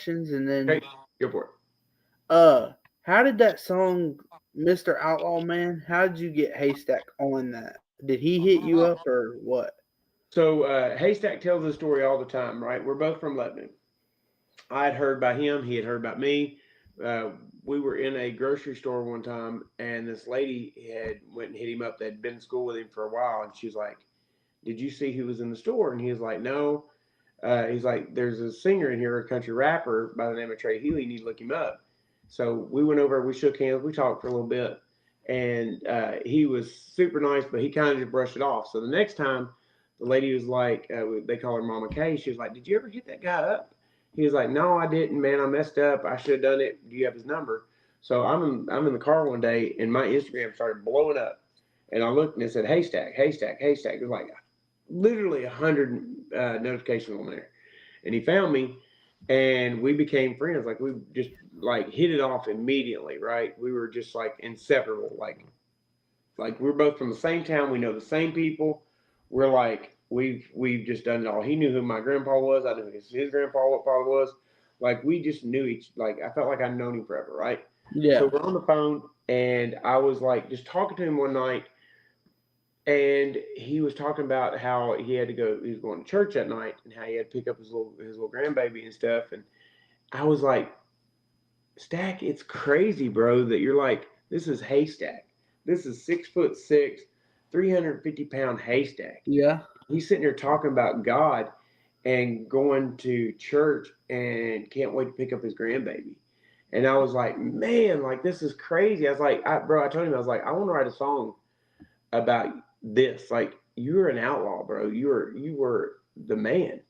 questions and then Okay, go for it. how did that song Mr. Outlaw Man, how did you get Haystack on that? Did he hit you up or what? So Haystack tells the story all the time, right? We're both from Lebanon. I had heard about him. He had heard about me. Uh, we were in a grocery store one time, and this lady had went and hit him up. They'd been in school with him for a while, and she was like, "Did you see who was in the store?" And he was like, "No." He's like, "There's a singer in here, a country rapper by the name of Trey Healy. You need to look him up." So we went over, we shook hands, we talked for a little bit, and he was super nice, but he kind of just brushed it off. So the next time, the lady was like, they call her Mama Kay. She was like, "Did you ever hit that guy up?" He was like, "No, I didn't, man. I messed up. I should have done it. Do you have his number?" So I'm in the car one day, and my Instagram started blowing up, and I looked and it said Haystack, Haystack, Haystack. It was like literally 100 notifications on there, and he found me, and we became friends. Like we just like hit it off immediately, right? We were just like inseparable. Like we're both from the same town. We know the same people. We're like we've just done it all. He knew who my grandpa was. I knew who his grandpa what father was. Like we just knew each. Like I felt like I'd known him forever, right? So Yeah. we're on the phone, and I was like just talking to him one night, and he was talking about how he had to go. He was going to church that night, and how he had to pick up his little grandbaby and stuff. And I was like, Stack, it's crazy, bro, that you're like, this is Haystack. This is 6'6", 350-pound Haystack. Yeah. He's sitting here talking about God and going to church and can't wait to pick up his grandbaby. And I was like, man, like this is crazy. I was like, I told him, I was like, I want to write a song about this. Like, you're an outlaw, bro. You were the man.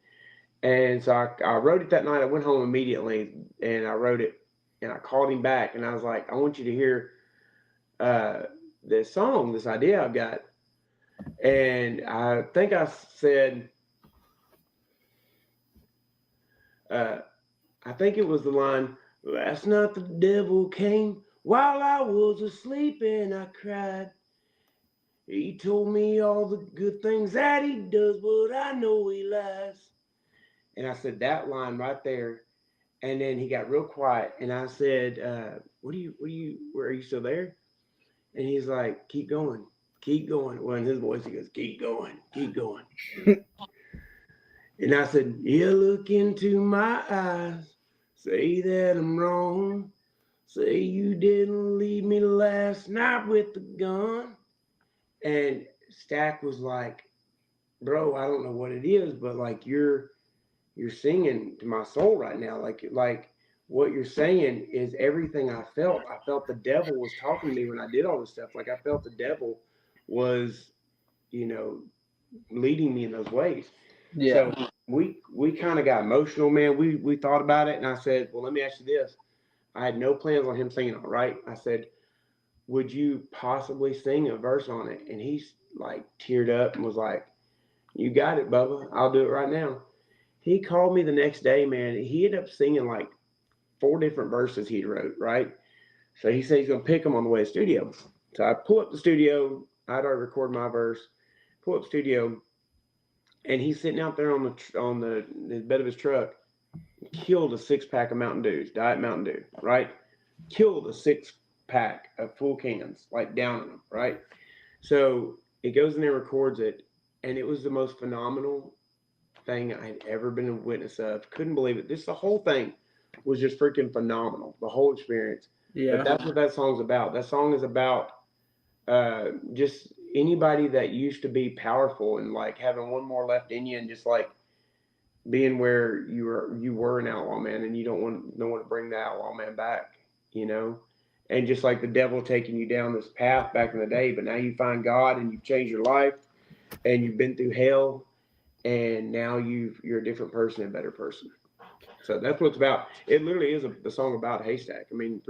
And so I wrote it that night. I went home immediately and I wrote it, and I called him back and I was like, I want you to hear uh, this song, this idea I've got. And I think I said, uh, I think it was the line, "Last night the devil came while I was asleep and I cried. He told me all the good things that he does, but I know he lies." And I said that line right there. And then he got real quiet, and I said, where are you still there?" And he's like, "Keep going, keep going." Well, in his voice, he goes, "Keep going, keep going." And I said, "You look into my eyes, say that I'm wrong. Say you didn't leave me last night with the gun." And Stack was like, "Bro, I don't know what it is, but like you're singing to my soul right now. Like what you're saying is everything I felt. I felt the devil was talking to me when I did all this stuff. Like I felt the devil was, you know, leading me in those ways." Yeah. So we kind of got emotional, man. We thought about it, and I said, "Well, let me ask you this." I had no plans on him singing all right. I said, "Would you possibly sing a verse on it?" And he's like teared up and was like, "You got it, Bubba. I'll do it right now." He called me the next day, man. He ended up singing like 4 different verses he wrote, right? So he said he's gonna pick them on the way to the studio. So I pull up the studio. I'd already recorded my verse. Pull up the studio, and he's sitting out there on the bed of his truck. Killed a 6 pack of Mountain Dews, Diet Mountain Dew, right? Killed a 6 pack of full cans, like downing them, right? So it goes in there, records it, and it was the most phenomenal thing I had ever been a witness of. Couldn't believe it. The whole thing was just freaking phenomenal. The whole experience. But Yeah. that's what that song's about. That song is about just anybody that used to be powerful and like having one more left in you, and just like being where you were an outlaw man, and you don't want to bring the outlaw man back, you know. And just like the devil taking you down this path back in the day, but now you find God and you've changed your life and you've been through hell, and now you're a different person, a better person. So that's what it's about. It literally is the song about Haystack. I mean,